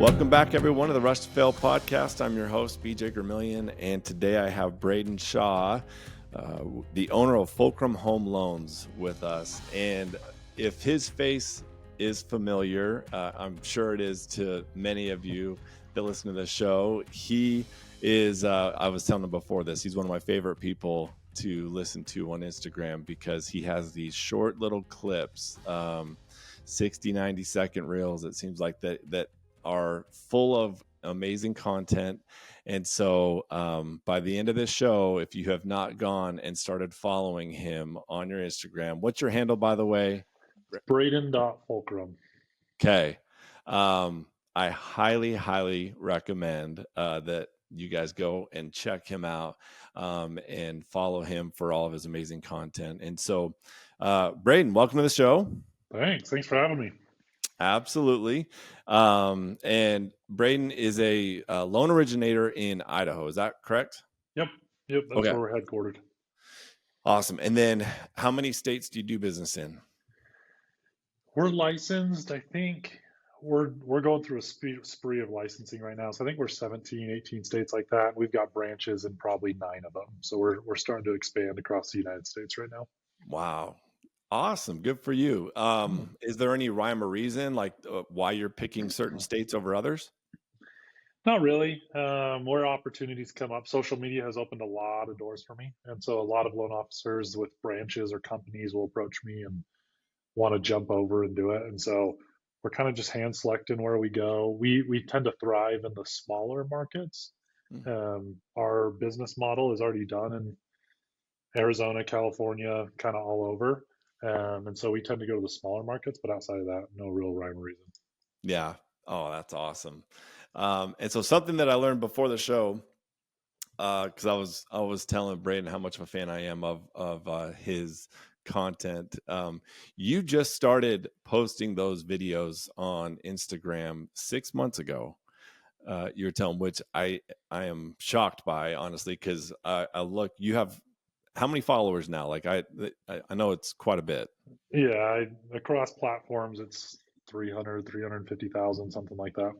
Welcome back, everyone, to the Rush to Fail podcast. I'm your host, BJ Gramillion, and today I have Braiden Shaw, the owner of Fulcrum Home Loans, with us. And if his face is familiar, I'm sure it is to many of you that listen to the show. He is, I was telling him before this, he's one of my favorite people to listen to on Instagram because he has these short little clips, 60, 90-second reels, it seems like, that are full of amazing content. And so by the end of this show, if you have not gone and started following him on your Instagram, what's your handle, by the way? Braiden.fulcrum. Okay. I highly recommend that you guys go and check him out and follow him for all of his amazing content. And so, Braiden, welcome to the show. Thanks for having me. Absolutely. And Braiden is a loan originator in Idaho. Is that correct? Yep. That's okay. Where we're headquartered. Awesome. And then how many states do you do business in? We're licensed. I think we're going through a spree of licensing right now. So I think we're 17, 18 states like that. We've got branches in probably 9 of them. So we're starting to expand across the United States right now. Wow. Awesome. Good for you. Is there any rhyme or reason like why you're picking certain states over others? Not really. Where opportunities come up, social media has opened a lot of doors for me. And so a lot of loan officers with branches or companies will approach me and want to jump over and do it. And so we're kind of just hand selecting where we go. We tend to thrive in the smaller markets. Our business model is already done in Arizona, California, kind of all over. And so we tend to go to the smaller markets, but outside of that, no real rhyme or reason. Yeah. Oh, that's awesome. And so something that I learned before the show, because I was telling Braiden how much of a fan I am of his content. You just started posting those videos on Instagram 6 months ago. You were telling, which I am shocked by, honestly, because I look, you have how many followers now? Like I know it's quite a bit. Yeah, across platforms, it's 350,000, something like that.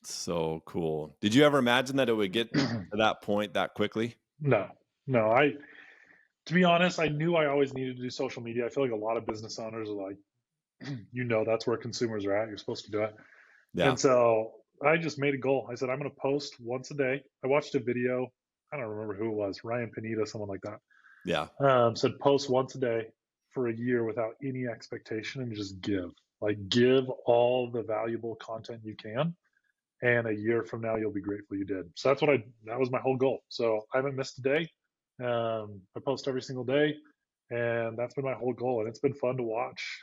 So cool. Did you ever imagine that it would get to that point that quickly? No. To be honest, I knew I always needed to do social media. I feel like a lot of business owners are like, that's where consumers are at. You're supposed to do it. Yeah. And so I just made a goal. I said, I'm going to post once a day. I watched a video. I don't remember who it was, Ryan Panetta, someone like that. Yeah. Said post once a day for a year without any expectation and just give all the valuable content you can. And a year from now, you'll be grateful you did. So that was my whole goal. So I haven't missed a day. I post every single day, and that's been my whole goal. And it's been fun to watch,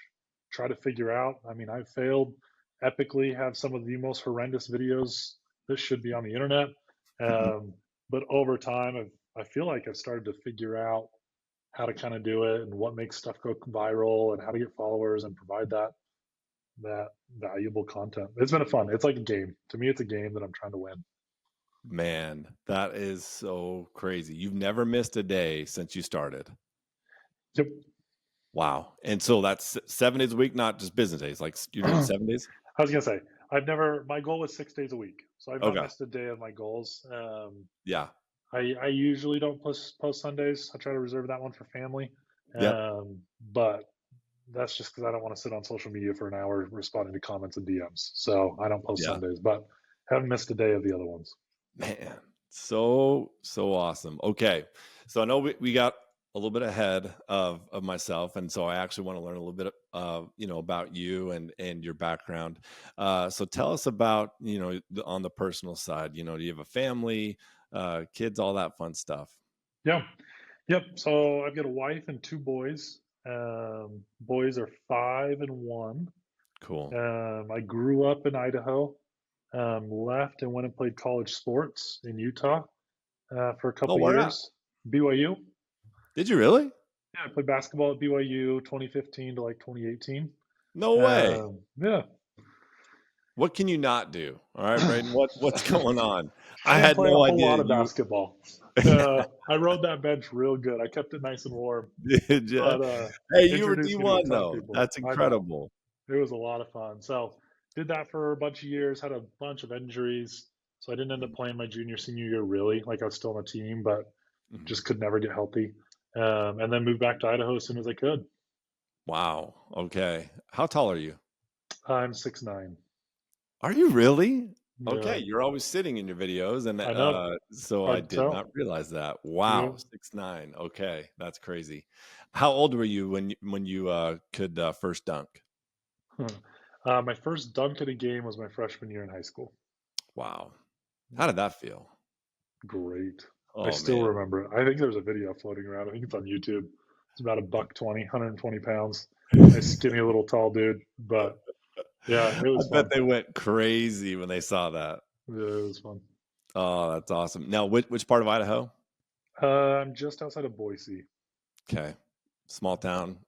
try to figure out. I mean, I've failed epically, have some of the most horrendous videos that should be on the internet. But over time, I feel like I've started to figure out how to kind of do it and what makes stuff go viral and how to get followers and provide that valuable content. It's been fun. It's like a game. To me, it's a game that I'm trying to win. Man, that is so crazy. You've never missed a day since you started. Yep. Wow. And so that's 7 days a week, not just business days. Like you're doing 7 days? I was going to say, my goal was 6 days a week. So I've not missed a day of my goals. Yeah. I usually don't post Sundays. I try to reserve that one for family. But that's just because I don't want to sit on social media for an hour responding to comments and DMs. So I don't post Sundays, but haven't missed a day of the other ones. Man, so awesome. Okay. So I know we got a little bit ahead of myself. And so I actually want to learn a little bit about you and your background. So tell us about, on the personal side, do you have a family, kids, all that fun stuff? Yeah. Yep. So I've got a wife and 2 boys. Boys are 5 and 1. Cool. I grew up in Idaho, left and went and played college sports in Utah for a couple years. BYU. Did you really? Yeah, I played basketball at BYU 2015 to like 2018. No way. Yeah. What can you not do? All right, Braiden, what's going on? I had no idea. A lot of basketball. I rode that bench real good. I kept it nice and warm. Did you? Hey, you were D1 though. That's incredible. It was a lot of fun. So did that for a bunch of years, had a bunch of injuries. So I didn't end up playing my junior, senior year really. Like I was still on the team, but Mhm. just could never get healthy. And then moved back to Idaho as soon as I could. Wow. Okay. How tall are you? I'm 6'9". Are you really? Okay, Yeah, you're always sitting in your videos, and I know. so I Hard to did tell. not realize that. Yeah. Wow, 6'9". Okay, that's crazy. How old were you when you could first dunk? My first dunk at a game was my freshman year in high school. Wow. How did that feel? Great. I Oh still man. remember it. I think there's a video floating around. I think it's on YouTube. It's about a buck 20, 120 pounds. Nice skinny little tall dude. But yeah, it I was bet fun. they went crazy when they saw that. Yeah, it was fun. Oh, that's awesome. Now, which part of Idaho? I'm just outside of Boise. Okay. Small town.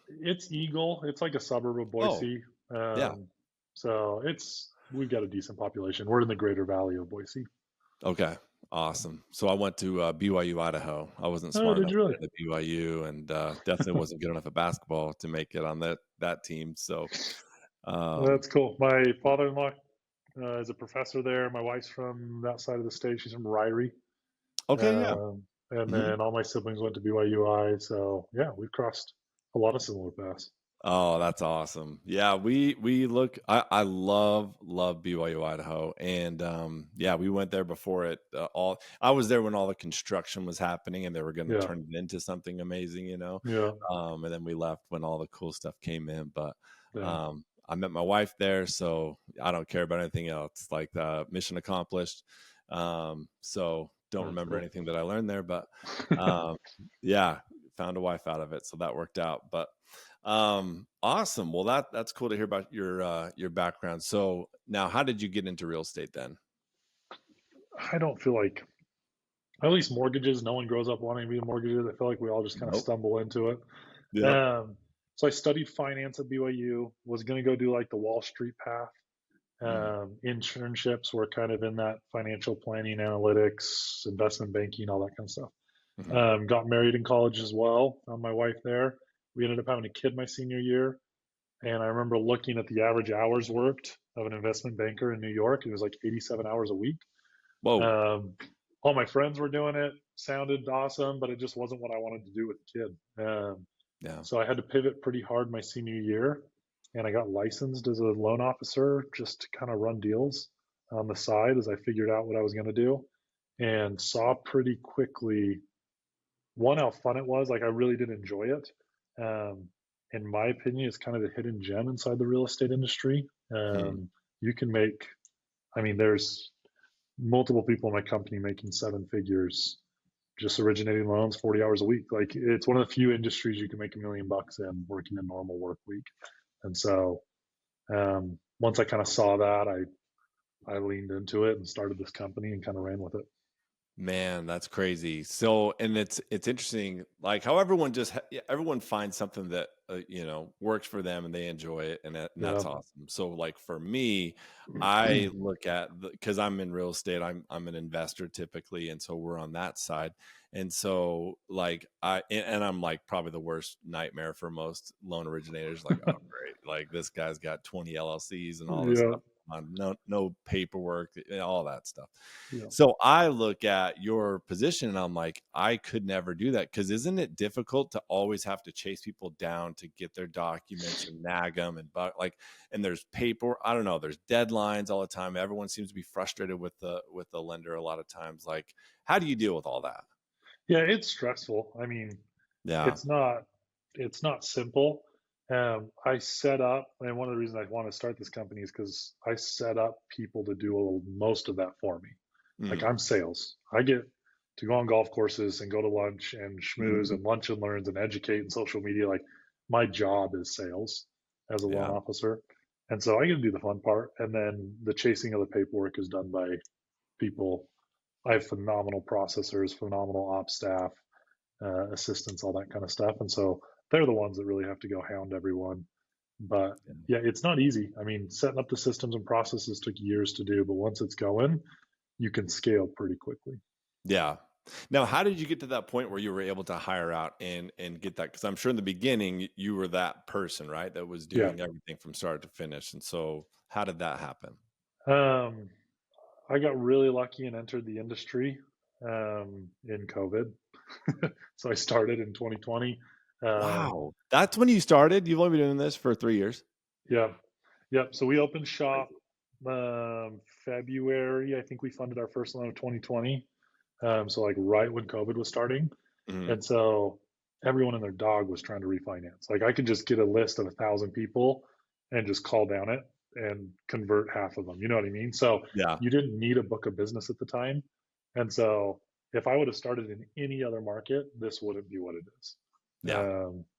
It's Eagle. It's like a suburb of Oh, Boise. yeah. So we've got a decent population. We're in the Greater Valley of Boise. Okay. Awesome. So I went to BYU, Idaho. I wasn't Oh, smart did enough you to really? get into BYU, and definitely wasn't good enough at basketball to make it on that team. So, um, That's cool. My father-in-law is a professor there. My wife's from that side of the state. She's from Ryrie. okay, yeah. And Mhm. then all my siblings went to BYUI. So yeah, we've crossed a lot of similar paths. Oh, that's awesome. Yeah, we look I love BYU Idaho, and yeah, we went there before it all I was there when all the construction was happening and they were going to Yeah, turn it into something amazing, you know. yeah, And then we left when all the cool stuff came in, but yeah. I met my wife there, so I don't care about anything else. Like mission accomplished. So don't That's remember cool. anything that I learned there, but um yeah, found a wife out of it, so that worked out. But awesome. Well, that's cool to hear about your background. So now, how did you get into real estate then? I don't feel like, at least mortgages, no one grows up wanting to be a mortgagee. I feel like we all just kind of Nope. stumble into it. Yep. So I studied finance at BYU, was going to go do like the Wall Street path. Mm, Internships were kind of in that financial planning, analytics, investment banking, all that kind of stuff. mhm. Got married in college as well. Found my wife there. We ended up having a kid my senior year. And I remember looking at the average hours worked of an investment banker in New York. It was like 87 hours a week. Whoa. Um, all my friends were doing it. Sounded awesome, but it just wasn't what I wanted to do with the kid. Yeah. So I had to pivot pretty hard my senior year. And I got licensed as a loan officer just to kind of run deals on the side as I figured out what I was going to do. And saw pretty quickly, one, how fun it was. Like I really did enjoy it. Um, in my opinion, it's kind of the hidden gem inside the real estate industry. Mm, You can make, I mean, there's multiple people in my company making seven figures just originating loans 40 hours a week. Like it's one of the few industries you can make $1 million in working a normal work week. And so once I kind of saw that, I leaned into it and started this company and kind of ran with it. man, that's crazy. So, and it's interesting, like how everyone yeah, everyone finds something that works for them and they enjoy it, and Yeah. that's awesome. So, like for me, I look at because I'm in real estate, I'm an investor typically, and so we're on that side. And so, like and I'm like probably the worst nightmare for most loan originators. Like, oh great, like this guy's got 20 LLCs and all this Yeah. stuff on, no paperwork, all that stuff. Yeah. So I look at your position and I'm like, I could never do that, because isn't it difficult to always have to chase people down to get their documents and nag them and there's paper, I don't know, there's deadlines all the time. Everyone seems to be frustrated with the lender a lot of times. Like, how do you deal with all that? Yeah. It's stressful. I mean, Yeah. it's not, it's not simple. I set up, and one of the reasons I want to start this company is because I set up people to do most of that for me. Like Mm. I'm sales. I get to go on golf courses and go to lunch and schmooze and lunch and learns and educate and social media. Like my job is sales as a loan Yeah. officer. And so I get to do the fun part. And then the chasing of the paperwork is done by people. I have phenomenal processors, phenomenal ops staff, assistants, all that kind of stuff. And so they're the ones that really have to go hound everyone. But yeah, it's not easy. I mean, setting up the systems and processes took years to do, but once it's going, you can scale pretty quickly. Yeah. Now, how did you get to that point where you were able to hire out and get that? Because I'm sure in the beginning you were that person, right, that was Yeah. doing everything from start to finish. And so, how did that happen? Um, I got really lucky and entered the industry in COVID. So I started in 2020. Um, Wow, that's when you started. You've only been doing this for 3 years. yeah, yep. So we opened shop Crazy. February. I think we funded our first loan of 2020. So like right when COVID was starting, Hmm. and so everyone and their dog was trying to refinance. Like I could just get a list of 1,000 people and just call down it and convert half of them. You know what I mean? So Yeah, you didn't need a book of business at the time, and so if I would have started in any other market, this wouldn't be what it is. yeah.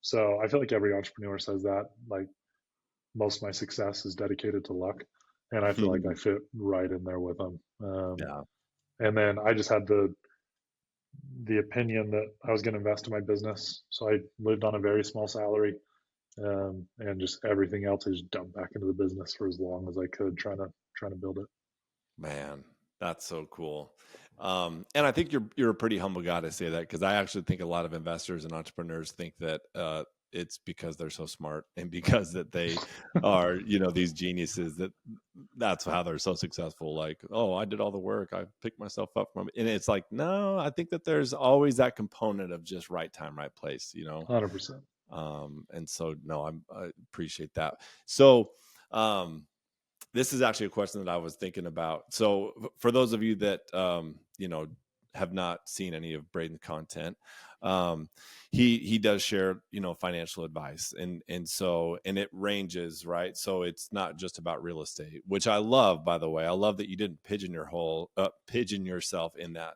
So I feel like every entrepreneur says that. Like most of my success is dedicated to luck, and I feel like I fit right in there with them. Yeah. And then I just had the opinion that I was going to invest in my business. So I lived on a very small salary, and just everything else I just dumped back into the business for as long as I could, trying to build it. Man, that's so cool. And I think you're a pretty humble guy to say that, because I actually think a lot of investors and entrepreneurs think that it's because they're so smart and because that they are, these geniuses, that's how they're so successful. Like, oh, I did all the work, I picked myself up from, and it's like, no, I think that there's always that component of just right time, right place. 100%. And so no, I appreciate that. So, um, this is actually a question that I was thinking about. So, for those of you that have not seen any of Braiden's content, um, he does share financial advice, and it ranges, right. So it's not just about real estate, which I love. By the way, I love that you didn't pigeon yourself in that.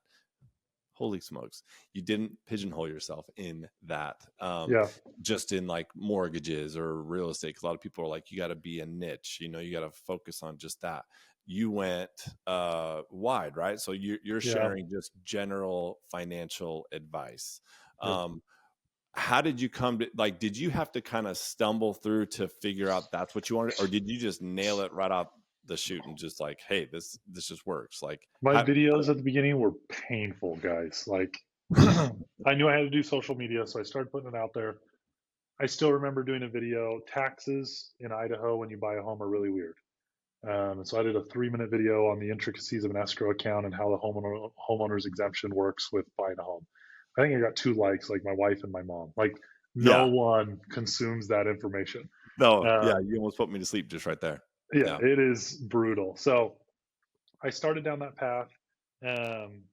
Holy smokes, you didn't pigeonhole yourself in that, Yeah, just in like mortgages or real estate, because a lot of people are like, you got to be a niche, you got to focus on just that. You went wide, right? So you're yeah. sharing just general financial advice. Yep. um how did you come to, like, did you have to kind of stumble through to figure out that's what you wanted, or did you just nail it right out the chute and just like, hey, this just works, like My how videos at the beginning were painful, guys. Like, I knew I had to do social media, so I started putting it out there. I still remember doing a video. Taxes in Idaho when you buy a home are really weird. And so I did a 3-minute video on the intricacies of an escrow account and how the homeowner's exemption works with buying a home. I think I got 2 likes, like my wife and my mom. Like no yeah. one consumes that information. No, yeah, Um, you almost put me to sleep just right there. yeah, Yeah. it is brutal. So I started down that path, um,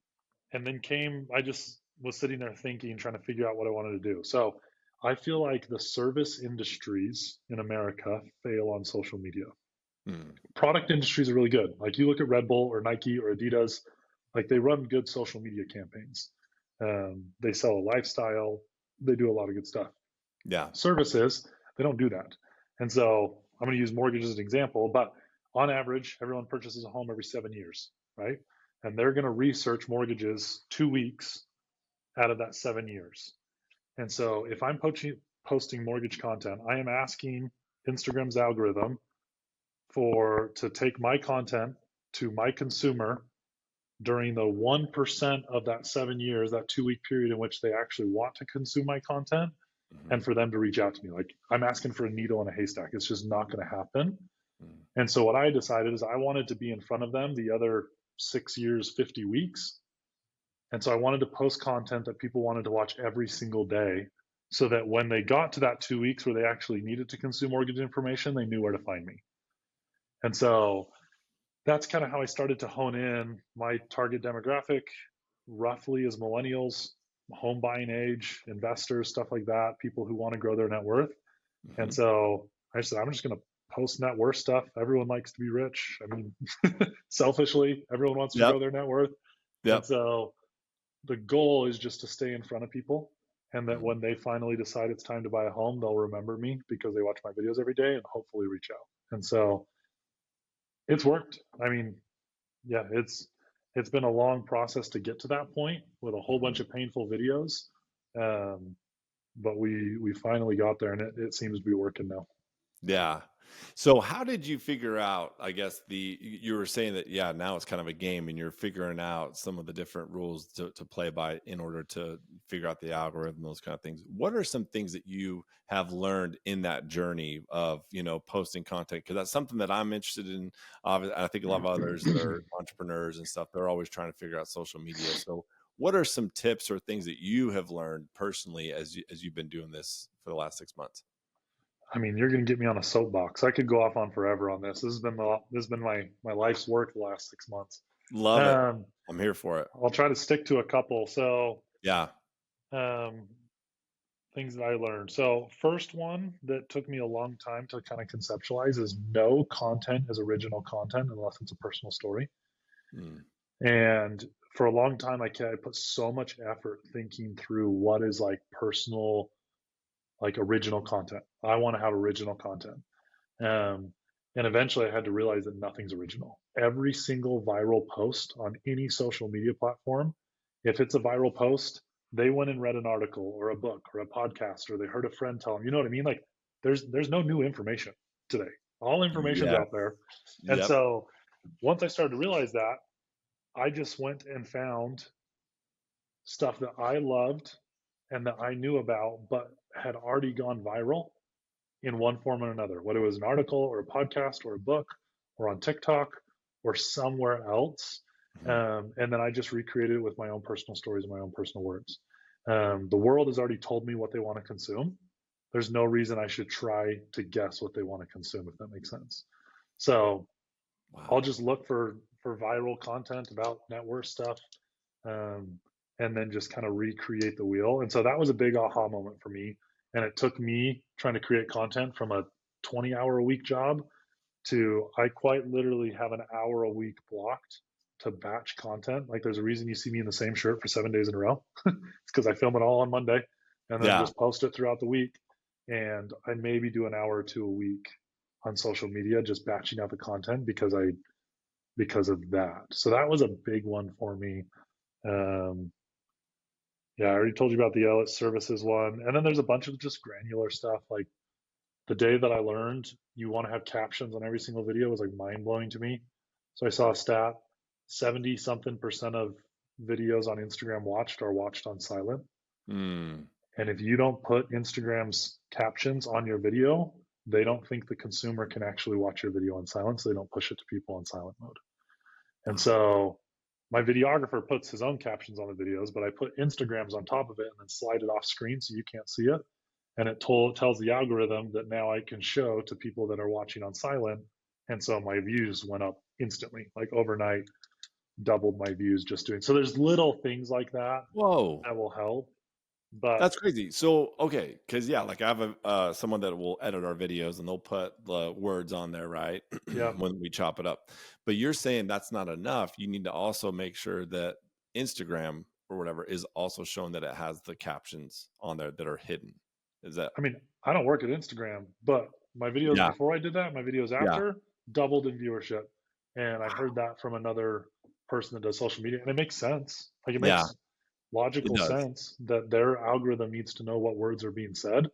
and then came. I just was sitting there thinking, trying to figure out what I wanted to do. So I feel like the service industries in America fail on social media. Mm, Product industries are really good. Like you look at Red Bull or Nike or Adidas, like they run good social media campaigns. They sell a lifestyle. They do a lot of good stuff. yeah. Services, they don't do that. And so I'm going to use mortgages as an example, but on average, everyone purchases a home every 7 years, right? And they're going to research mortgages 2 weeks out of that 7 years. And so if I'm posting mortgage content, I am asking Instagram's algorithm to take my content to my consumer during the 1% of that 7 years, that 2 week period in which they actually want to consume my content, and Mhm, for them to reach out to me. Like I'm asking for a needle in a haystack. It's just not going to happen. mm, And so what I decided is I wanted to be in front of them the other 6 years, 50 weeks. And so I wanted to post content that people wanted to watch every single day so that when they got to that 2 weeks where they actually needed to consume mortgage information, they knew where to find me. And so that's kind of how I started to hone in. My target demographic roughly is millennials, home buying age, investors, stuff like that, people who want to grow their net worth. And mhm. so I said, I'm just going to post net worth stuff. Everyone likes to be rich. I mean, selfishly, everyone wants to Yep, grow their net worth. And yep. so the goal is just to stay in front of people. And that Mhm. when they finally decide it's time to buy a home, they'll remember me because they watch my videos every day and hopefully reach out. And so it's worked. I mean, yeah, it's been a long process to get to that point with a whole bunch Mhm. of painful videos. Um, but we finally got there and it seems to be working now. Yeah. So how did you figure out, I guess you were saying that, yeah, now it's kind of a game and you're figuring out some of the different rules to play by in order to figure out the algorithm, those kind of things. What are some things that you have learned in that journey of, posting content? Because that's something that I'm interested in. I think a lot of others that are entrepreneurs and stuff, they're always trying to figure out social media. So what are some tips or things that you have learned personally as you've been doing this for the last 6 months? I mean, you're going to get me on a soapbox. I could go off on forever on this. This has been my life's work the last 6 months. Love it. Um, I'm here for it. I'll try to stick to a couple. So, Yeah. um, things that I learned. So, first one that took me a long time to kind of conceptualize is no content is original content unless it's a personal story. Mm. And for a long time, I put so much effort thinking through what is like personal, like original content. I want to have original content. Um, and eventually I had to realize that nothing's original. Every single viral post on any social media platform, if it's a viral post, they went and read an article or a book or a podcast or they heard a friend tell them. You know what I mean? Like there's no new information today. All information's Yeah. out there. And Yep. so once I started to realize that, I just went and found stuff that I loved and that I knew about, but had already gone viral in one form or another, whether it was an article or a podcast or a book or on TikTok or somewhere else. Mhm. And then I just recreated it with my own personal stories and my own personal words. The world has already told me what they want to consume. There's no reason I should try to guess what they want to consume, if that makes sense. So I'll Wow. just look for viral content about net worth stuff, um, and then just kind of recreate the wheel. And so that was a big aha moment for me. And it took me trying to create content from a 20-hour a week job to I quite literally have an hour a week blocked to batch content. Like there's a reason you see me in the same shirt for 7 days in a row. It's because I film it all on Monday and then Yeah. just post it throughout the week. And I maybe do an hour or two a week on social media, just batching out the content because of that. So that was a big one for me. Um, yeah, I already told you about the Ellis services one. And then there's a bunch of just granular stuff. Like the day that I learned you want to have captions on every single video was like mind blowing to me. So I saw a stat 70 something percent of videos on Instagram watched are watched on silent. Mm. And if you don't put Instagram's captions on your video, they don't think the consumer can actually watch your video on silent. So they don't push it to people on silent mode. And Wow. so my videographer puts his own captions on the videos, but I put Instagrams on top of it and then slide it off screen so you can't see it. And it tells the algorithm that now I can show to people that are watching on silent. And so my views went up instantly, like overnight, doubled my views just doing. So there's little things like that Whoa. that will help. But That's crazy. So, okay, because yeah, like I have someone that will edit our videos and they'll put the words on there, right? yeah, When we chop it up. But you're saying that's not enough. You need to also make sure that Instagram or whatever is also showing that it has the captions on there that are hidden. Is that? I mean, I don't work at Instagram, but my videos Yeah. before I did that, my videos Yeah. after doubled in viewership. And I Wow. heard that from another person that does social media. And it makes sense. Like it Yeah, makes it logical does. sense that their algorithm needs to know what words are being said.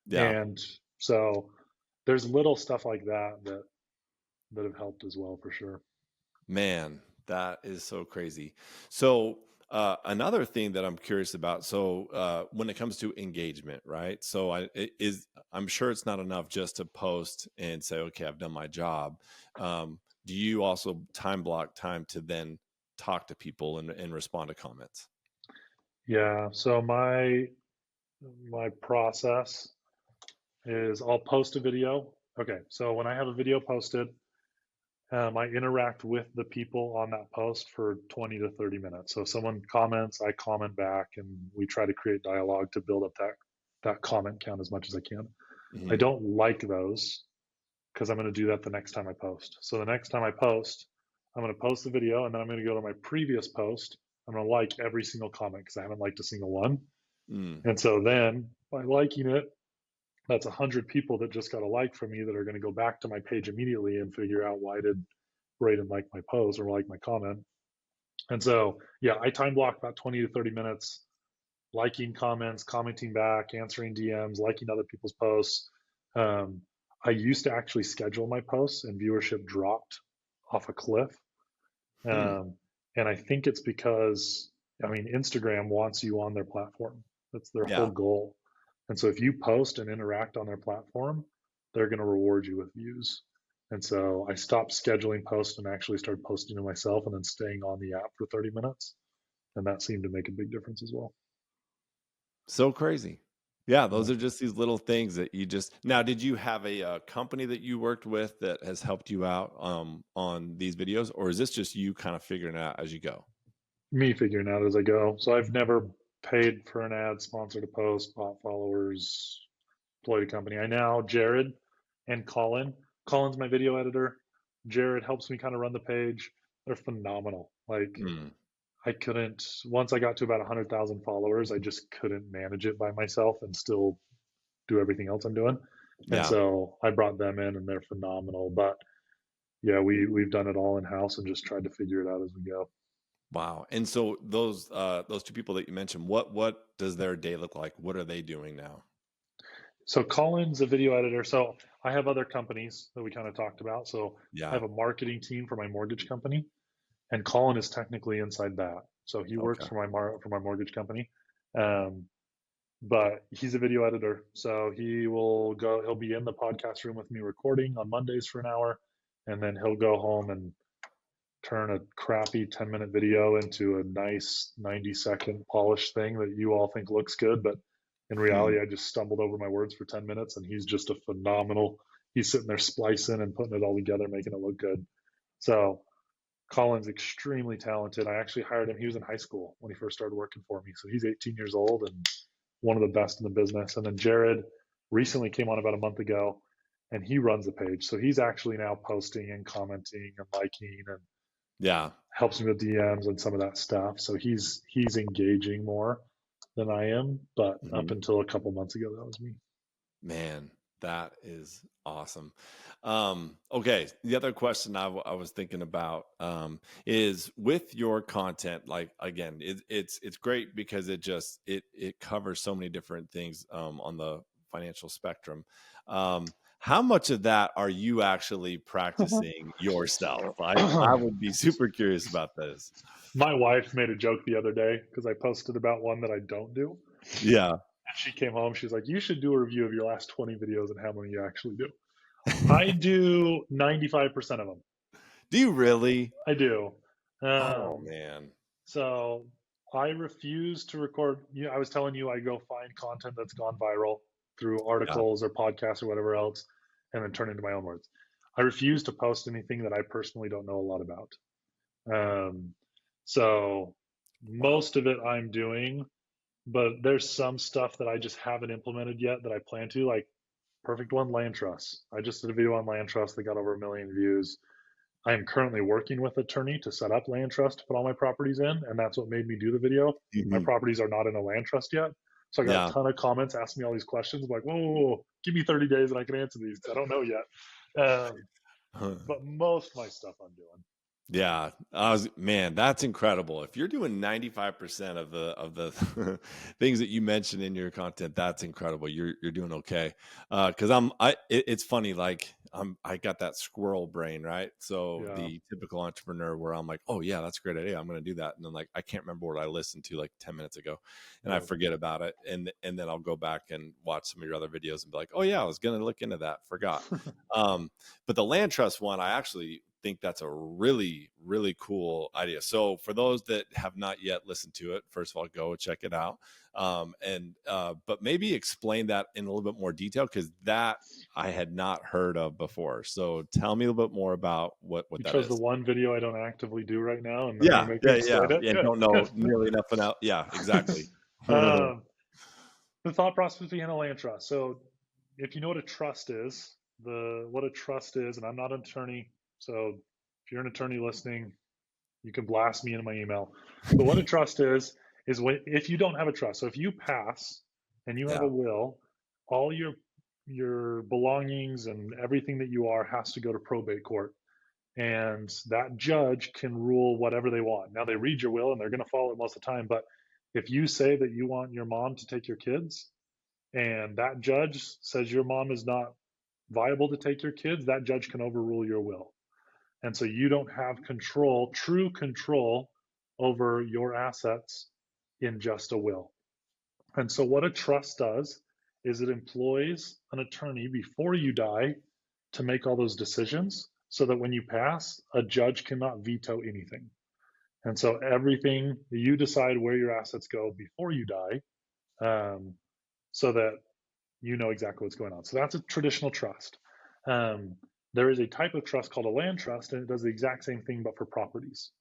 Yeah. And so there's little stuff like that have helped as well for sure. Man, that is so crazy. So, another thing that I'm curious about. So, when it comes to engagement, right? So, I'm sure it's not enough just to post and say, "Okay, I've done my job." Do you also time block time to then talk to people and respond to comments? Yeah. So my process is I'll post a video. Okay. So when I have a video posted, I interact with the people on that post for 20 to 30 minutes. So if someone comments, I comment back, and we try to create dialogue to build up that comment count as much as I can. I Hmm. don't like those because I'm going to do that the next time I post. So the next time I post, I'm going to post the video and then I'm going to go to my previous post. I'm going to like every single comment because I haven't liked a single one. Mm. And so then by liking it, that's 100 people that just got a like from me that are going to go back to my page immediately and figure out why did Braiden like my post or like my comment. And so, yeah, I time block about 20 to 30 minutes liking comments, commenting back, answering DMs, liking other people's posts. Um, I used to actually schedule my posts, and viewership dropped off a cliff. Hmm. And I think it's because, I mean, Instagram wants you on their platform. That's their whole Yeah. goal. And so if you post and interact on their platform, they're going to reward you with views. And so I stopped scheduling posts and actually started posting to myself and then staying on the app for 30 minutes. And that seemed to make a big difference as well. So crazy. Yeah, Yeah. those are just these little things that you just now, did you have a, company that you worked with that has helped you out, on these videos, or is this just you kind of figuring it out as you go? Me figuring out as I go. So I've never paid for an ad, sponsored a post, bought followers, employed a company. I now, Jared and Colin. Colin's my video editor. Jared helps me kind of run the page. They're phenomenal. Like, Mm, I couldn't, once I got to about 100,000 followers, I just couldn't manage it by myself and still do everything else I'm doing. And yeah. so I brought them in and they're phenomenal. But yeah, we've done it all in house and just tried to figure it out as we go. Wow. And so those two people that you mentioned, what does their day look like? What are they doing now? So Colin's a video editor. So I have other companies that we kind of talked about. So I Yeah. have a marketing team for my mortgage company, and Colin is technically inside that. So he works Okay. for my mortgage company, um, but he's a video editor. So he'll be in the podcast room with me recording on Mondays for an hour, and then he'll go home and turn a crappy 10-minute video into a nice 90-second polished thing that you all think looks good. But in Hmm. reality, I just stumbled over my words for 10 minutes and he's just a phenomenal, he's sitting there splicing and putting it all together, making it look good. So Colin's extremely talented. I actually hired him. He was in high school when he first started working for me. So he's 18 years old and one of the best in the business. And then Jared recently came on about a month ago and he runs the page. So he's actually now posting and commenting and liking and Yeah. helps me with DMs and some of that stuff. So he's engaging more than I am. But up Mhm. until a couple months ago, that was me. Man, that is awesome. Okay, the other question I was thinking about, is with your content. Like again, it's great because it covers so many different things, on the financial spectrum. How much of that are you actually practicing yourself? I would be super curious about this. My wife made a joke the other day because I posted about one that I don't do. Yeah. And she came home. She's like, "You should do a review of your last 20 videos and how many you actually do." I do 95% of them. Do you really? I do. Oh Um, man. So I refuse to record. I was telling you I go find content that's gone viral through Yeah. articles or podcasts or whatever else, and then turn it into my own words. I refuse to post anything that I personally don't know a lot about. Um, so Wow. most of it I'm doing, but there's some stuff that I just haven't implemented yet that I plan to. Like perfect one, land trusts. I just did a video on land trusts that got over 1 million views. I am currently working with an attorney to set up land trust to put all my properties in, and that's what made me do the video. My Mhm. properties are not in a land trust yet. So I got a Yeah. ton of comments asking me all these questions. I'm like, whoa, whoa, whoa, give me 30 days and I can answer these because I don't know yet. But most of my stuff I'm doing. Yeah, man, that's incredible. If you're doing 95% of the things that you mentioned in your content, that's incredible. You're doing okay. Because it's funny, like I got that squirrel brain, right? So Yeah. the typical entrepreneur where I'm like, oh yeah, that's a great idea. I'm gonna do that. And then like I can't remember what I listened to like 10 minutes ago and I Yeah. forget about it. And then I'll go back and watch some of your other videos and be like, oh yeah, I was gonna look into that, forgot. But the land trust one, I actually think that's a really, really cool idea. So for those that have not yet listened to it, first of all, go check it out. But maybe explain that in a little bit more detail because that I had not heard of before. So tell me a little bit more about what You that chose the is. one video I don't actively do right now, and then you're Yeah, going to make me yeah, yeah. explain it? Yeah, Good, don't know good. nearly enough about. Yeah, exactly. um, the thought process behind a land trust. So if you know what a trust is, what a trust is, and I'm not an attorney, so if you're an attorney listening, you can blast me in my email. But what a trust is when if you don't have a trust. So if you pass and you have Yeah. a will, all your belongings and everything that you are has to go to probate court. And that judge can rule whatever they want. Now they read your will and they're going to follow it most of the time, but if you say that you want your mom to take your kids and that judge says your mom is not viable to take your kids, that judge can overrule your will. And so you don't have control, true control over your assets in just a will. And so what a trust does is it employs an attorney before you die to make all those decisions so that when you pass, a judge cannot veto anything. And so everything you decide where your assets go before you die, so that you know exactly what's going on. So that's a traditional trust. There is a type of trust called a land trust, and it does the exact same thing but for properties.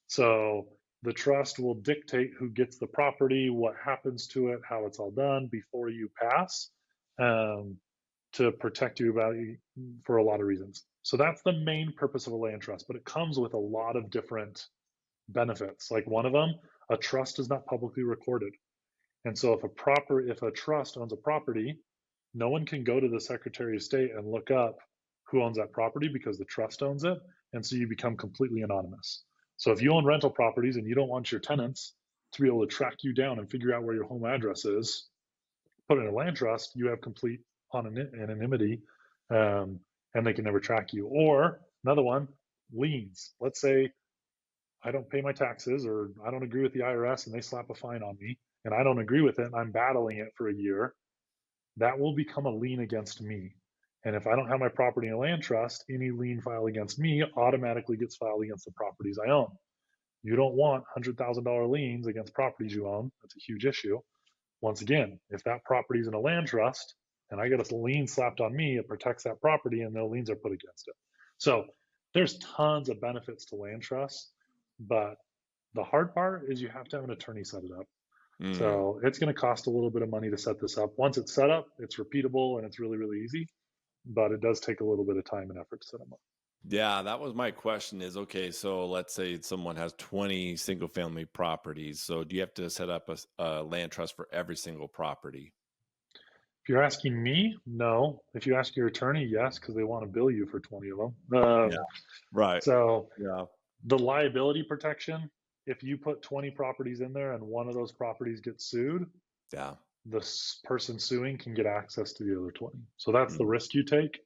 So the trust will dictate who gets the property, what happens to it, how it's all done before you pass, to protect you about for a lot of reasons. So that's the main purpose of a land trust, but it comes with a lot of different benefits. Like one of them, a trust is not publicly recorded. And so if a trust owns a property, no one can go to the Secretary of State and look up who owns that property because the trust owns it. And so you become completely anonymous. So if you own rental properties and you don't want your tenants to be able to track you down and figure out where your home address is, put in a land trust, you have complete anonymity, and they can never track you. Or another one, liens. Let's say I don't pay my taxes or I don't agree with the IRS and they slap a fine on me and I don't agree with it and I'm battling it for a year, that will become a lien against me. And if I don't have my property in a land trust, any lien filed against me automatically gets filed against the properties I own. You don't want $100,000 liens against properties you own. That's a huge issue. Once again, if that property is in a land trust and I get a lien slapped on me, it protects that property and no liens are put against it. So there's tons of benefits to land trusts, but the hard part is you have to have an attorney set it up. Mm. So it's going to cost a little bit of money to set this up. Once it's set up, it's repeatable and it's really, really easy, but it does take a little bit of time and effort to set them up. Yeah, that was my question is, okay, so let's say someone has 20 single family properties. So do you have to set up a land trust for every single property? If you're asking me, no. If you ask your attorney, yes, because they want to bill you for 20 of them. Yeah. Right. So Yeah. the liability protection, if you put 20 properties in there and one of those properties gets sued, Yeah. the person suing can get access to the other 20. So that's the Mm. risk you take.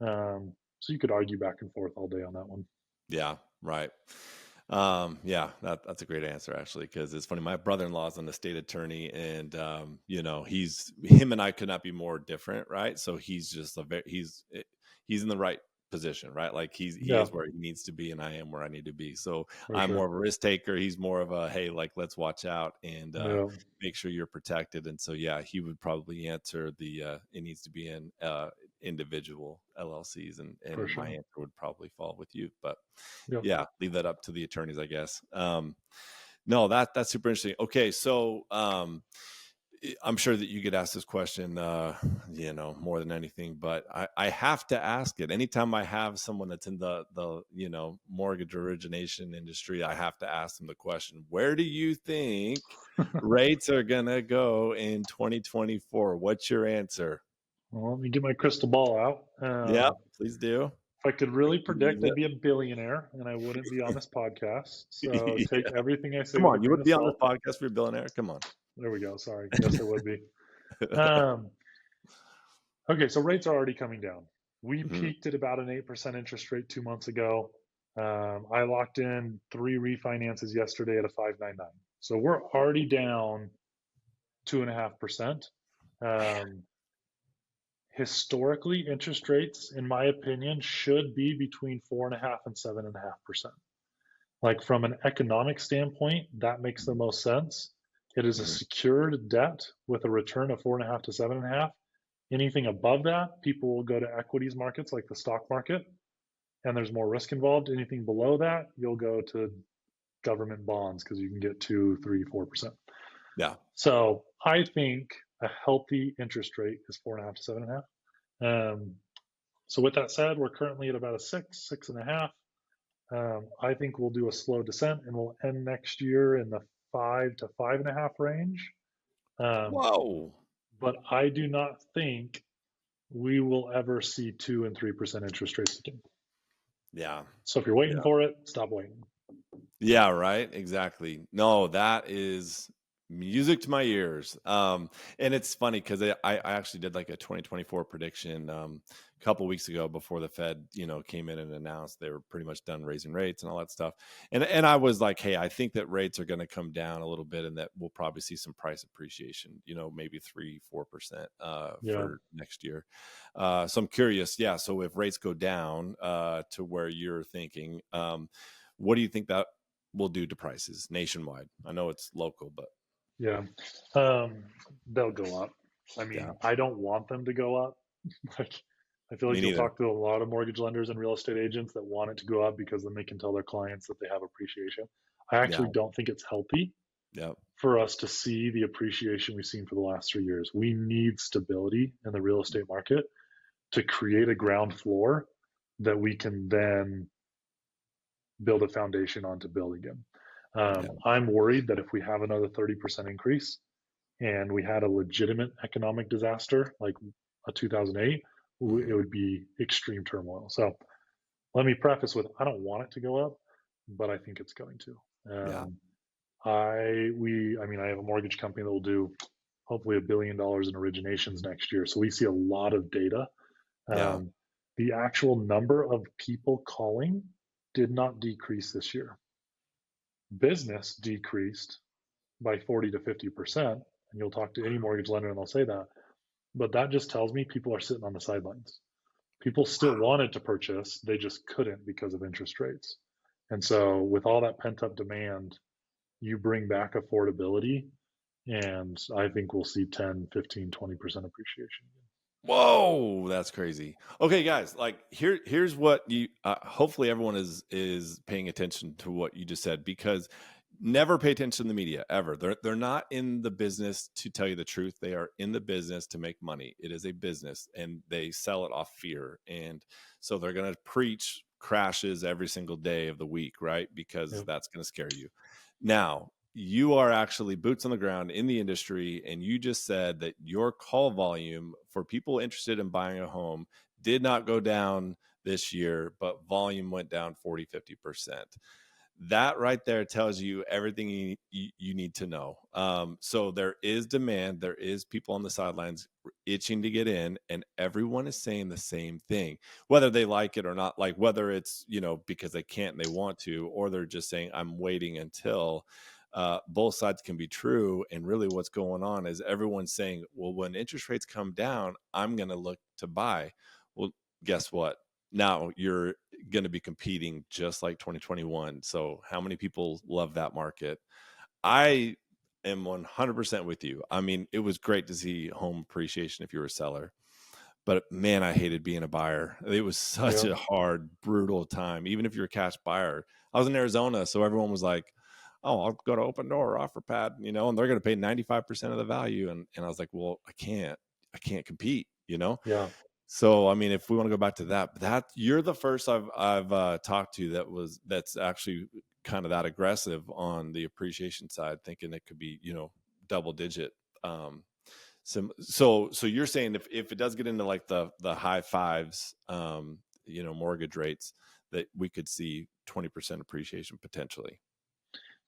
So you could argue back and forth all day on that one. Yeah. Right. Yeah, that's a great answer actually, because it's funny. My brother-in-law is an estate attorney, and him and I could not be more different, right? So he's just he's in the right position, right? Like he Yeah, is where he needs to be, and I am where I need to be. So for I'm more sure. of a risk taker. He's more of a, hey, like let's watch out and Yeah, make sure you're protected. And so yeah, he would probably answer it needs to be in individual LLCs, for and my sure. answer would probably fall with you, but Yep. yeah, leave that up to the attorneys, I guess. No, that's super interesting. Okay, so I'm sure that you get asked this question, more than anything, but I have to ask it. Anytime I have someone that's in the mortgage origination industry, I have to ask them the question: where do you think rates are gonna go in 2024? What's your answer? Well, let me get my crystal ball out. Yeah, please do. If I could I really can use predict, I'd be a billionaire and I wouldn't be on this podcast. So it. take everything I say Come with a on, you grain would of be on this salt. podcast for a billionaire. Come on. There we go. Sorry. Yes, I would be. Um, okay, so rates are already coming down. We Mhm. peaked at about an 8% interest rate 2 months ago. I locked in 3 refinances yesterday at a 5.99. So we're already down 2.5%. Um, Historically, interest rates, in my opinion, should be between 4.5 and 7.5%. Like from an economic standpoint, that makes the most sense. It is a Mhm. secured debt with a return of 4.5 to 7.5. Anything above that, people will go to equities markets like the stock market, and there's more risk involved. Anything below that, you'll go to government bonds because you can get 2, 3, 4%. Yeah. So I think a healthy interest rate is 4.5 to 7.5. So with that said, we're currently at about a 6, 6.5. I think we'll do a slow descent and we'll end next year in the 5 to 5.5 range. Um, Whoa. but I do not think we will ever see 2 and 3% interest rates again. Yeah. So if you're waiting Yeah. for it, stop waiting. Yeah. Right. Exactly. No, that is. Music to my ears. And it's funny because I actually did like a 2024 prediction a couple weeks ago before the Fed, came in and announced they were pretty much done raising rates and all that stuff. And I was like, hey, I think that rates are going to come down a little bit, and that we'll probably see some price appreciation. Maybe 3-4% Yeah, for next year. So I'm curious. Yeah. So if rates go down to where you're thinking, what do you think that will do to prices nationwide? I know it's local, but yeah. They'll go up. I yeah. mean, I don't want them to go up. Like, I feel Me like you'll neither. talk to a lot of mortgage lenders and real estate agents that want it to go up because then they can tell their clients that they have appreciation. I Yeah. actually don't think it's healthy Yep. for us to see the appreciation we've seen for the last 3 years. We need stability in the real estate market to create a ground floor that we can then build a foundation on to build again. Yeah. I'm worried that if we have another 30% increase and we had a legitimate economic disaster like a 2008, it Mhm. would be extreme turmoil. So let me preface with I don't want it to go up, but I think it's going to. Yeah. I mean, I have a mortgage company that will do hopefully $1 billion in originations next year. So we see a lot of data. Yeah. Um, the actual number of people calling did not decrease this year. Business decreased by 40 to 50%. And you'll talk to any mortgage lender and they'll say that. But that just tells me people are sitting on the sidelines. People still wanted to purchase, they just couldn't because of interest rates. And so, with all that pent up demand, you bring back affordability, and I think we'll see 10, 15, 20% appreciation. Whoa, that's crazy. Okay, guys, like here's what you hopefully everyone is paying attention to what you just said, because never pay attention to the media ever. They're not in the business to tell you the truth. They are in the business to make money. It is a business, and they sell it off fear. And so they're going to preach crashes every single day of the week, right? Because Yep. that's going to scare you. Now, you are actually boots on the ground in the industry, and you just said that your call volume for people interested in buying a home did not go down this year, but volume went down 40-50%. That right there tells you everything you need to know. So there is demand, there is people on the sidelines itching to get in, and everyone is saying the same thing, whether they like it or not. Like, whether it's because they can't and they want to, or they're just saying I'm waiting until. Both sides can be true, and really what's going on is everyone's saying, well, when interest rates come down, I'm going to look to buy. Well, guess what? Now you're going to be competing just like 2021. So how many people love that market? I am 100% with you. I mean, it was great to see home appreciation if you were a seller, but man, I hated being a buyer. It was such Yep. a hard, brutal time. Even if you're a cash buyer, I was in Arizona, so everyone was like, "Oh, I'll go to Open Door or OfferPad," and they're going to pay 95% of the value. And I was like, "Well, I can't compete." Yeah. So, I mean, if we want to go back to that you're the first I've talked to that's actually kind of that aggressive on the appreciation side, thinking it could be, double digit. Um, so you're saying if it does get into like the high fives, mortgage rates, that we could see 20% appreciation potentially.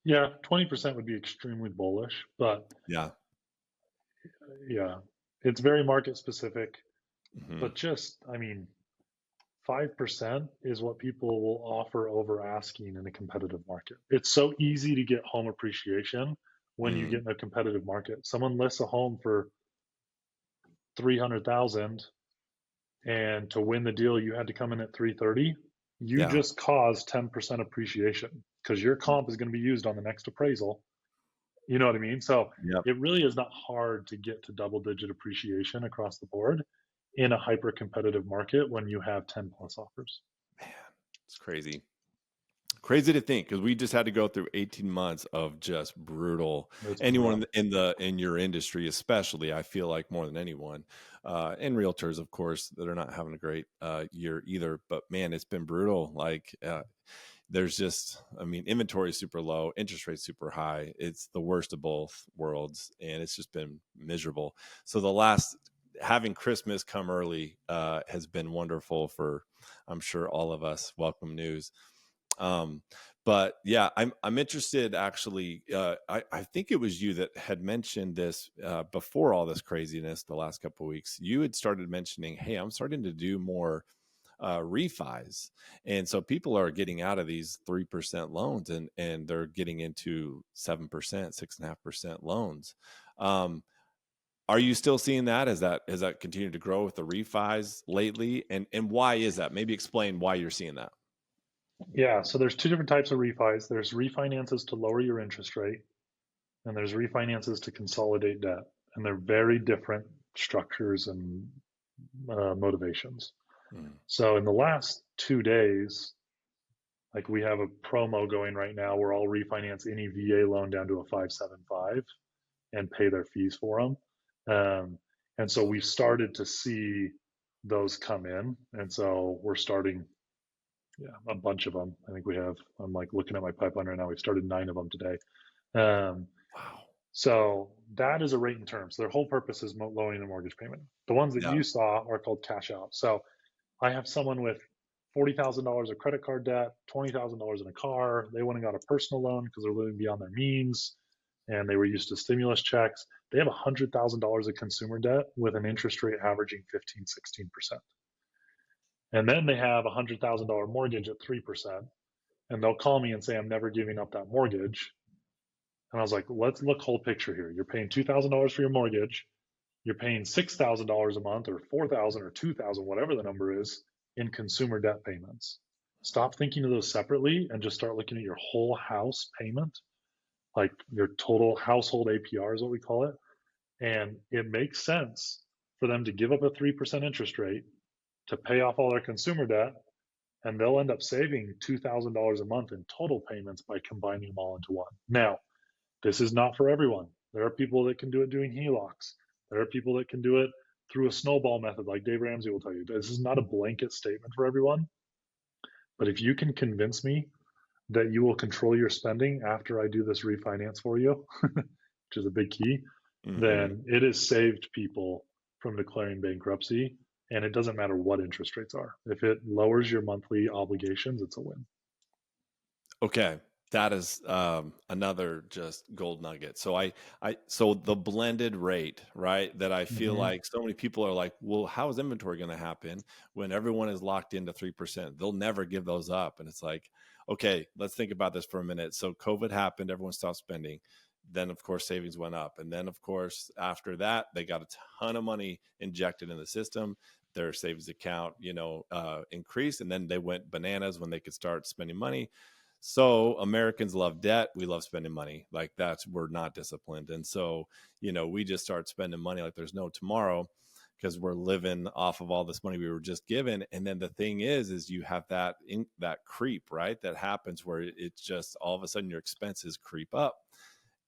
Yeah. 20% would be extremely bullish, but Yeah. yeah, it's very market specific. Hmm. But just, I mean, 5% is what people will offer over asking in a competitive market. It's so easy to get home appreciation when you Hmm. get in a competitive market. Someone lists a home for 300,000 and to win the deal you had to come in at 330. You Yeah. just caused 10% appreciation because your comp is going to be used on the next appraisal. You know what I mean? So Yep. it really is not hard to get to double digit appreciation across the board in a hyper competitive market when you have 10 plus offers. Man, it's crazy to think, because we just had to go through 18 months of just brutal. It's been Anyone rough. in your industry, especially, I feel like more than anyone, and realtors, of course, that are not having a great year either. But man, it's been brutal. Like, there's just, I mean, inventory is super low, interest rates super high. It's the worst of both worlds, and it's just been miserable. So the last having Christmas come early has been wonderful for, I'm sure, all of us. Welcome news. Um, but yeah, I'm interested actually. I think it was you that had mentioned this before all this craziness the last couple of weeks. You had started mentioning, "Hey, I'm starting to do more refis," and so people are getting out of these 3% loans and they're getting into 7%, 6.5% loans. Um, are you still seeing that? Has that continued to grow with the refis lately? And why is that? Maybe explain why you're seeing that. Yeah, so there's two different types of refis. There's refinances to lower your interest rate, and there's refinances to consolidate debt. And they're very different structures and motivations. Mm. So in the last 2 days, like we have a promo going right now where I'll refinance any VA loan down to a 575 and pay their fees for them. And so we've started to see those come in. And so we're starting, yeah, a bunch of them. I think we have, I'm like looking at my pipeline right now. We've started 9 of them today. Um, Wow. so that is a rate and term. So their whole purpose is lowering the mortgage payment. The ones that Yeah. you saw are called cash out. So I have someone with $40,000 of credit card debt, $20,000 in a car. They went and got a personal loan because they're living beyond their means and they were used to stimulus checks. They have $100,000 of consumer debt with an interest rate averaging 15, 16%. And then they have a $100,000 mortgage at 3%. And they'll call me and say, I'm never giving up that mortgage. And I was like, let's look whole picture here. You're paying $2,000 for your mortgage. You're paying $6,000 a month or 4,000 or 2,000, whatever the number is, in consumer debt payments. Stop thinking of those separately and just start looking at your whole house payment, like your total household APR is what we call it. And it makes sense for them to give up a 3% interest rate to pay off all their consumer debt, and they'll end up saving $2,000 a month in total payments by combining them all into one. Now, this is not for everyone. There are people that can do it doing HELOCs. There are people that can do it through a snowball method, like Dave Ramsey will tell you. This is not a blanket statement for everyone. But if you can convince me that you will control your spending after I do this refinance for you, which is a big key, Hmm. then it has saved people from declaring bankruptcy. And it doesn't matter what interest rates are. If it lowers your monthly obligations, it's a win. Okay, that is another just gold nugget. So the blended rate, right? That I feel Mm-hmm. like so many people are like, well, how is inventory going to happen when everyone is locked into 3%? They'll never give those up, and it's like, okay, let's think about this for a minute. So COVID happened, everyone stopped spending. Then of course savings went up, and then of course after that they got a ton of money injected in the system. Their savings account, increased, and then they went bananas when they could start spending money. So Americans love debt. We love spending money. Like that's, we're not disciplined. And so, we just start spending money like there's no tomorrow because we're living off of all this money we were just given. And then the thing is you have that creep, right? That happens where it's just all of a sudden your expenses creep up.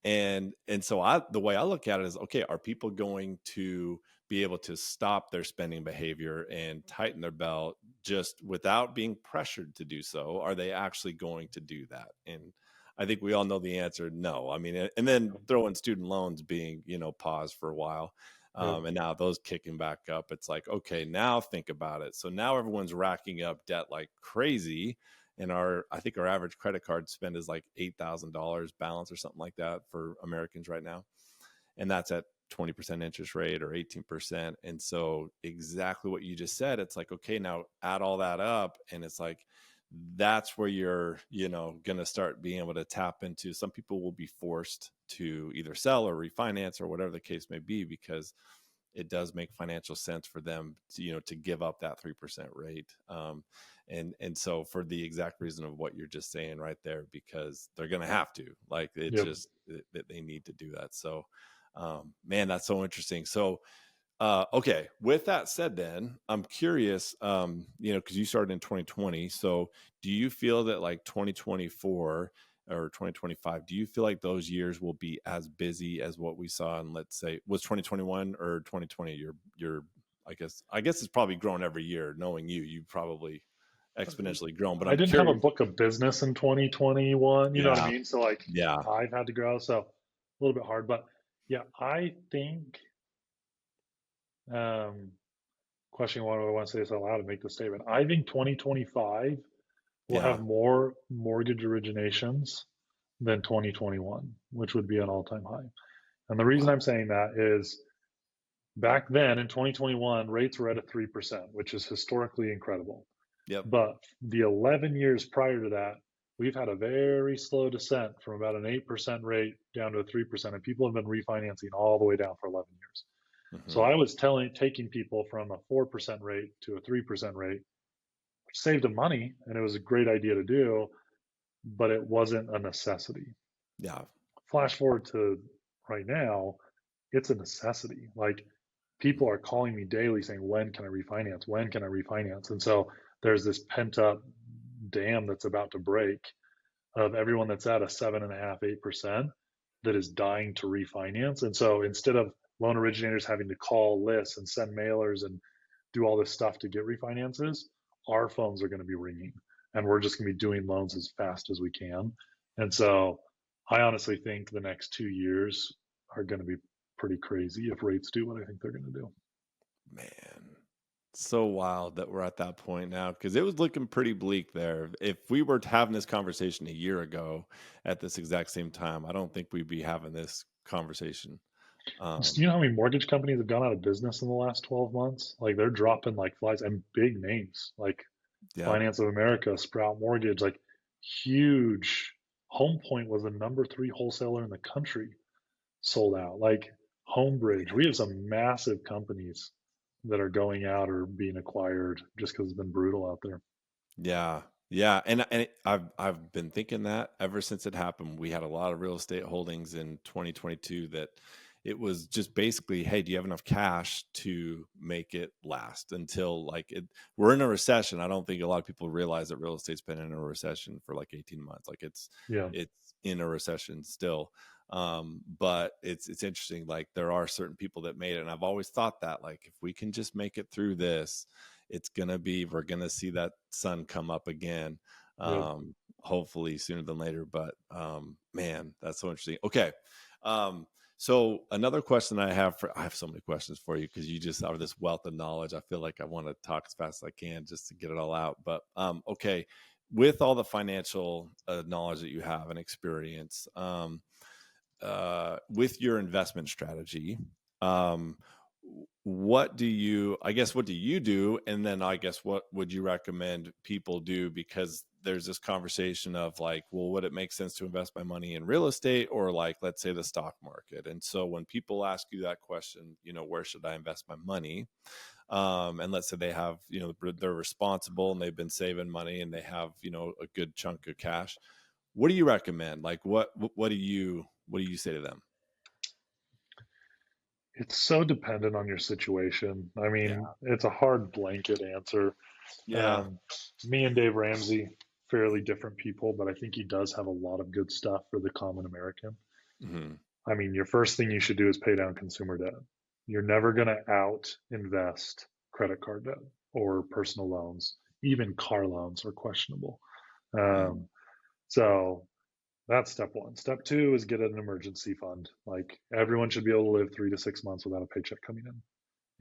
And so the way I look at it is, okay, are people going to be able to stop their spending behavior and tighten their belt just without being pressured to do so? Are they actually going to do that? And I think we all know the answer, no. I mean, and then throw in student loans being, paused for a while. Yep. And now those kicking back up, it's like, okay, now think about it. So now everyone's racking up debt like crazy, and I think our average credit card spend is like $8,000 balance or something like that for Americans right now, and that's at 20% interest rate or 18%. And so exactly what you just said, it's like, okay, now add all that up, and it's like that's where you're going to start being able to tap into. Some people will be forced to either sell or refinance or whatever the case may be, because it does make financial sense for them to give up that 3% rate. And so for the exact reason of what you're just saying right there, because they're going to have to, like, it Yep. just that they need to do that. So man, that's so interesting. So okay, with that said, then I'm curious, because you started in 2020. So do you feel that like 2024 or 2025, do you feel like those years will be as busy as what we saw in, let's say, was 2021 or 2020? Your I guess it's probably grown every year. Knowing you probably exponentially grown. But I I'm didn't have a curious. book of business in 2021. You know what I Yeah, mean? So like yeah. I've had to grow, so a little bit hard. But yeah, I think questioning why do I want to say this out loud and make the statement. I think 2025 We'll have Yeah. more mortgage originations than 2021, which would be an all-time high. And the reason Wow. I'm saying that is back then in 2021, rates were at a 3%, which is historically incredible. Yep. But the 11 years prior to that, we've had a very slow descent from about an 8% rate down to a 3%. And people have been refinancing all the way down for 11 years. So Hmm. I was taking people from a 4% rate to a 3% rate, which saved them money. And it was a great idea to do, but it wasn't a necessity. Yeah. Flash forward to right now, it's a necessity. Like people are calling me daily saying, when can I refinance? When can I refinance? And so there's this pent up dam that's about to break of everyone that's at a 7.5%, 8% that is dying to refinance. And so instead of loan originators having to call lists and send mailers and do all this stuff to get refinances, our phones are going to be ringing and we're just going to be doing loans as fast as we can. And so I honestly think the next 2 years are going to be pretty crazy if rates do what I think they're going to do. Man, so wild that we're at that point now because it was looking pretty bleak there. If we were having this conversation a year ago at this exact same time, I don't think we'd be having this conversation. Do you Um, know how many mortgage companies have gone out of business in the last 12 months? Like they're dropping like flies, and big names like yeah, Finance of America, Sprout Mortgage, like huge. Home Point was the number 3 wholesaler in the country, sold out. Like Homebridge, we have some massive companies that are going out or being acquired just because it's been brutal out there. yeah, I've been thinking that ever since it happened. We had a lot of real estate holdings in 2022 that it was just basically, hey, do you have enough cash to make it last until like we're in a recession. I don't think a lot of people realize that real estate's been in a recession for like 18 months. Like Yeah, it's in a recession still. But it's interesting. Like there are certain people that made it, and I've always thought that like if we can just make it through this, we're gonna see that sun come up again. yep. Hopefully sooner than later. But man, that's so interesting. Okay. Um, so another question I have so many questions for you because you just are this wealth of knowledge. I feel like I want to talk as fast as I can just to get it all out. But okay, with all the financial knowledge that you have and experience, with your investment strategy, um, what do you do? And then I guess what would you recommend people do? Because there's this conversation of like, well, would it make sense to invest my money in real estate or like, let's say the stock market? And so when people ask you that question, where should I invest my money? And let's say they have, they're responsible and they've been saving money and they have, a good chunk of cash. What do you recommend? Like, what do you say to them? It's so dependent on your situation. I Yeah. mean, it's a hard blanket answer. Yeah. Um, Me and Dave Ramsey, fairly different people, but I think he does have a lot of good stuff for the common American. Hmm. I mean, your first thing you should do is pay down consumer debt. You're never going to out invest credit card debt or personal loans. Even car loans are questionable. Hmm. Um, so that's step one. Step two is get an emergency fund. Like everyone should be able to live 3 to 6 months without a paycheck coming in.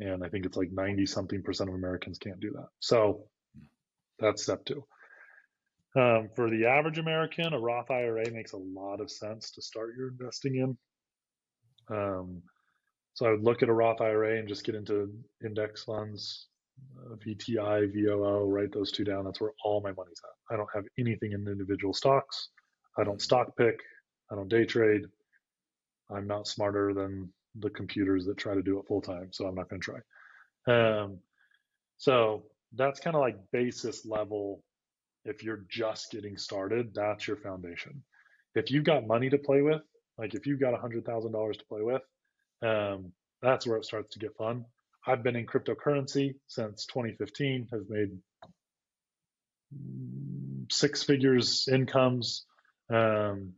And I think it's like 90 something percent of Americans can't do that. So that's step two. For the average American, a Roth IRA makes a lot of sense to start your investing in. So I would look at a Roth IRA and just get into index funds, VTI, VOO, write those two down. That's where all my money's at. I don't have anything in individual stocks. I don't Hmm. stock pick. I don't day trade. I'm not smarter than the computers that try to do it full time, so I'm not going to Hmm. try. So that's kind of like basis level. If you're just getting started, that's your foundation. If you've got money to play with, like if you've got $100,000 to play with, um, that's where it starts to get fun. I've been in cryptocurrency since 2015, have made 6 figures incomes. Um,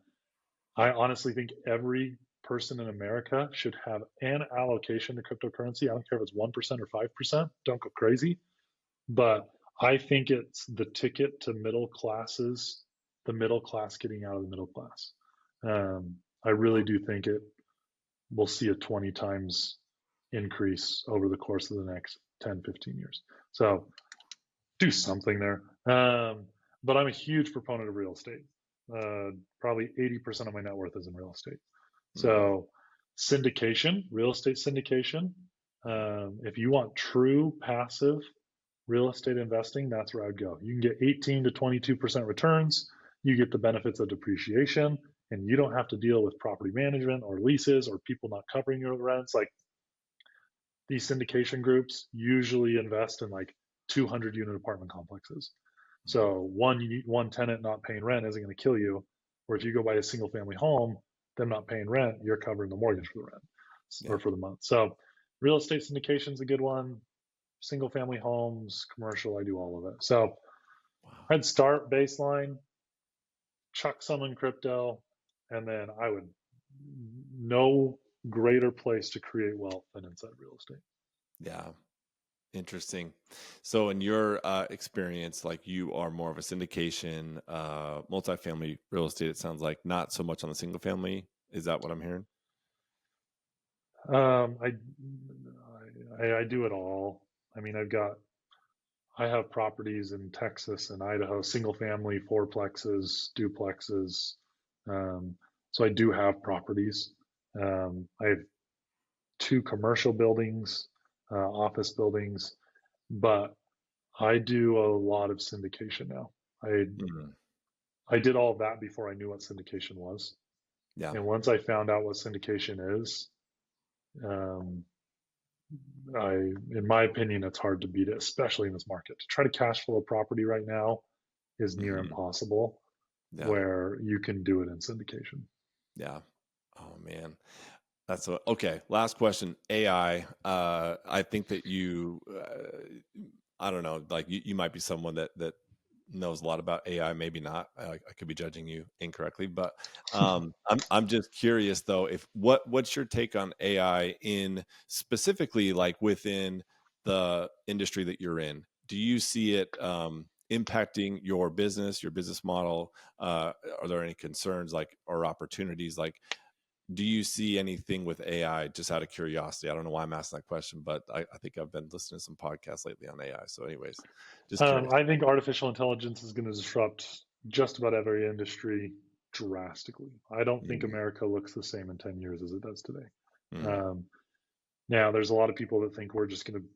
I honestly think every person in America should have an allocation to cryptocurrency. I don't care if it's 1% or 5%. Don't go crazy. But I think it's the ticket to middle classes, the middle class getting out of the middle class. I really do think it will see a 20 times increase over the course of the next 10, 15 years. So do something there. but I'm a huge proponent of real estate. Probably 80% of my net worth is in real estate. Mm, So syndication, real estate syndication. If you want true passive real estate investing, that's where I'd go. You can get 18 to 22% returns. You get the benefits of depreciation, and you don't have to deal with property management or leases or people not covering your rents. Like these syndication groups usually invest in like 200 unit apartment complexes. mm, So one tenant not paying rent isn't going to kill you. Or if you go buy a single family home, them not paying rent, you're covering the mortgage for the rent or yeah. for the month. So real estate syndication is a good one. Single family homes, commercial, I do all of it. So Wow. I'd start baseline, chuck some in crypto, and then I would no greater place to create wealth than inside real estate. Yeah. Interesting. So, in your experience, like you are more of a syndication, multifamily real estate. It sounds like not so much on the single family. Is that what I'm hearing? Um, I, I do it all. I mean, I have properties in Texas and Idaho, single family, fourplexes, duplexes. Um, so I do have properties. I have two commercial buildings, office buildings, but I do a lot of syndication now. I Mm, I did all of that before I knew what syndication was, yeah. and once I found out what syndication is, um, in my opinion, it's hard to beat it, especially in this market. To try to cash flow a property right now is near Hmm. impossible, Yeah. where you can do it in syndication. Yeah. Oh man. Okay. Last question. AI. I think that I don't know, like you might be someone that knows a lot about AI, maybe not. I could be judging you incorrectly, but I'm just curious though, if what's your take on AI in specifically like within the industry that you're in? Do you see it impacting your business model? Are there any concerns like or opportunities like? Do you see anything with AI just out of curiosity? I don't know why I'm asking that question, but I think I've been listening to some podcasts lately on AI. So, anyways, just curious. I think artificial intelligence is going to disrupt just about every industry drastically. I don't think Mm, America looks the same in 10 years as it does today. mm, Um, Now, there's a lot of people that think we're just going to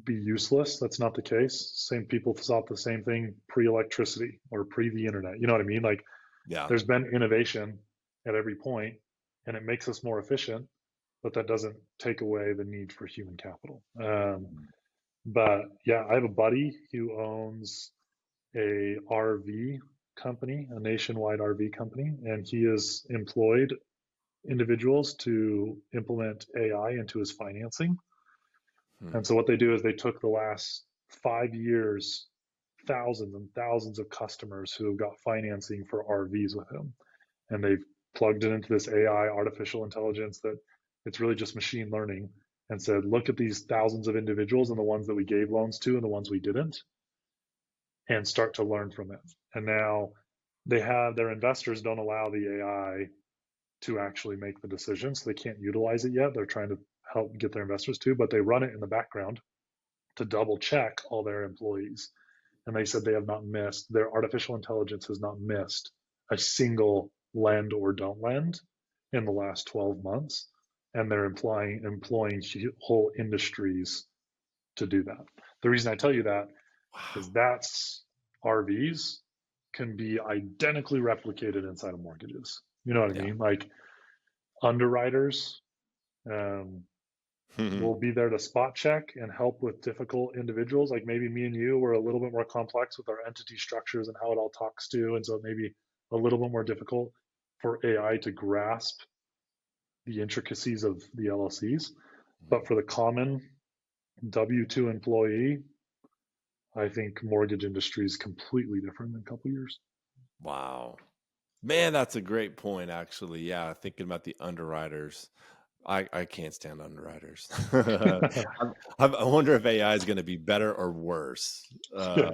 be useless. That's not the case. Same people thought the same thing pre-electricity or pre the internet. You know what I mean? Like yeah. there's been innovation at every point, and it makes us more efficient, but that doesn't take away the need for human capital. Mm, But yeah, I have a buddy who owns a RV company, a nationwide RV company, and he has employed individuals to implement AI into his financing. And mm, so what they do is they took the last 5 years, thousands and thousands of customers who have got financing for RVs with him, and they've plugged it into this AI, artificial intelligence, that it's really just machine learning, and said, look at these thousands of individuals and the ones that we gave loans to and the ones we didn't, and start to learn from it. And now they have their investors don't allow the AI to actually make the decision, so they can't utilize it yet. They're trying to help get their investors to, but they run it in the background to double check all their employees. And they said they have not missed, their artificial intelligence has not missed a single lend or don't lend in the last 12 months. And they're employing whole industries to do that. The reason I tell you that wow. is that's RVs can be identically replicated inside of mortgages. You know what I Yeah. mean? Like underwriters, um, Mhm. will be there to spot check and help with difficult individuals. Like maybe me and you were a little bit more complex with our entity structures and how it all talks to. And so it may be a little bit more difficult for AI to grasp the intricacies of the LLCs. But for the common W-2 employee, I think mortgage industry is completely different in a couple of years. Wow. Man, that's a great point, actually. Yeah, thinking about the underwriters. I can't stand underwriters. I wonder if AI is going to be better or worse. Yeah.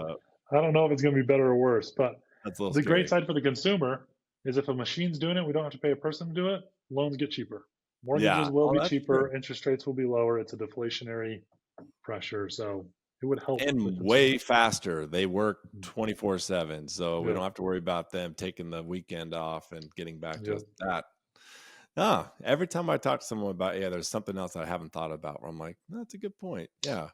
I don't know if it's going to be better or worse, but That's a little the great scary. side for the consumer is if a machine's doing it, we don't have to pay a person to do it. Loans get cheaper. Yeah. Mortgages will Oh, be that's true. cheaper. Interest rates will be lower. It's a deflationary pressure. So, It would help the And consumer. way faster. They work 24/7, so we Yeah. don't have to worry about them taking the weekend off and getting back to Yep. us. Every time I talk to someone about, there's something else I haven't thought about, where I'm like, that's a good point. Yeah.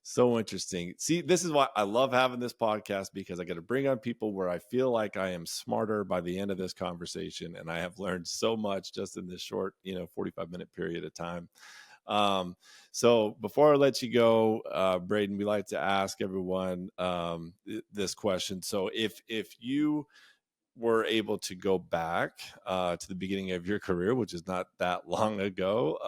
So interesting. See, this is why I love having this podcast, because I get to bring on people where I feel like I am smarter by the end of this conversation. And I have learned so much just in this short, 45-minute period of time. So before I let you go, Braiden, we like to ask everyone this question. So if you were able to go back to the beginning of your career, which is not that long ago,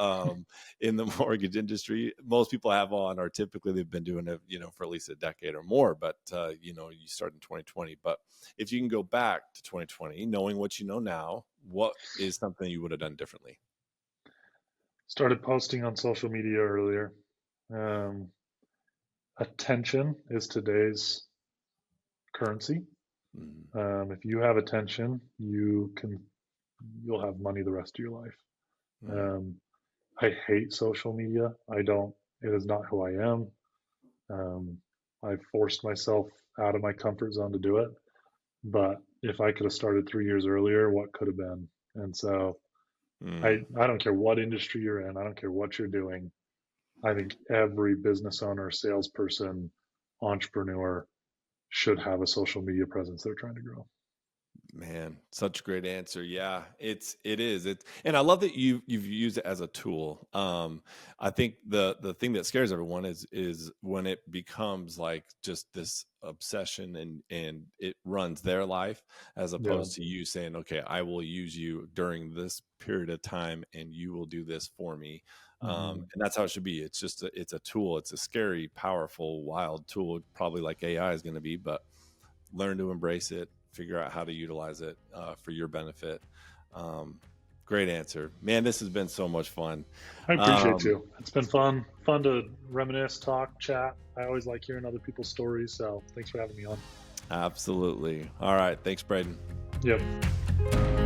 in the mortgage industry, most people have on, or typically they've been doing it, for at least a decade or more. But you start in 2020. But if you can go back to 2020, knowing what you know now, what is something you would have done differently? Started posting on social media earlier. Um, Attention is today's currency. If you have attention, you'll have money the rest of your life. Um, I hate social media. It is not who I am. I forced myself out of my comfort zone to do it. But if I could have started 3 years earlier, what could have been? And so I don't care what industry you're in. I don't care what you're doing. I think every business owner, salesperson, entrepreneur should have a social media presence they're trying to grow. Man, such a great answer. Yeah, it is. And I love that you've used it as a tool. I think the thing that scares everyone is when it becomes like just this obsession, and it runs their life, as Yeah. opposed to you saying, okay, I will use you during this period of time and you will do this for me. And that's how it should be. It's just it's a tool. It's a scary, powerful, wild tool, probably like AI is going to be, but learn to embrace it, figure out how to utilize it for your benefit. Great answer, man. This has been so much fun. I appreciate you. It's been fun to reminisce, talk, chat. I always like hearing other people's stories. So thanks for having me on. Absolutely. All right. Thanks, Braiden. Yep.